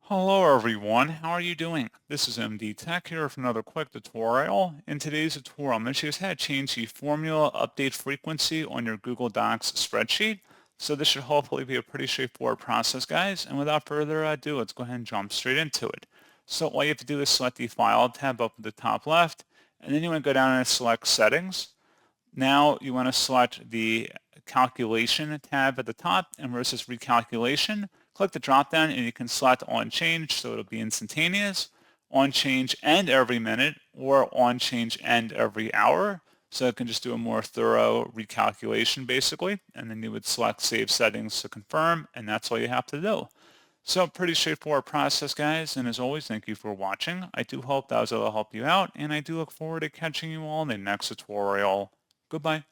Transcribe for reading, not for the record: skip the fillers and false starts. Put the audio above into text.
Hello everyone, how are you doing? This is MD Tech here with another quick tutorial. In today's tutorial, I'm going to show you how to change the formula update frequency on your Google Docs spreadsheet. So this should hopefully be a pretty straightforward process, guys. And without further ado, let's go ahead and jump straight into it. So all you have to do is select the File tab up at the top left, and then you want to go down and select Settings. Now you want to select the calculation tab at the top and versus recalculation. Click the drop down and you can select on change so it'll be instantaneous, on change and every minute, or on change and every hour. So it can just do a more thorough recalculation basically. And then you would select save settings to confirm, and that's all you have to do. So pretty straightforward process, guys. And as always, thank you for watching. I do hope that was able to help you out, and I do look forward to catching you all in the next tutorial. Goodbye.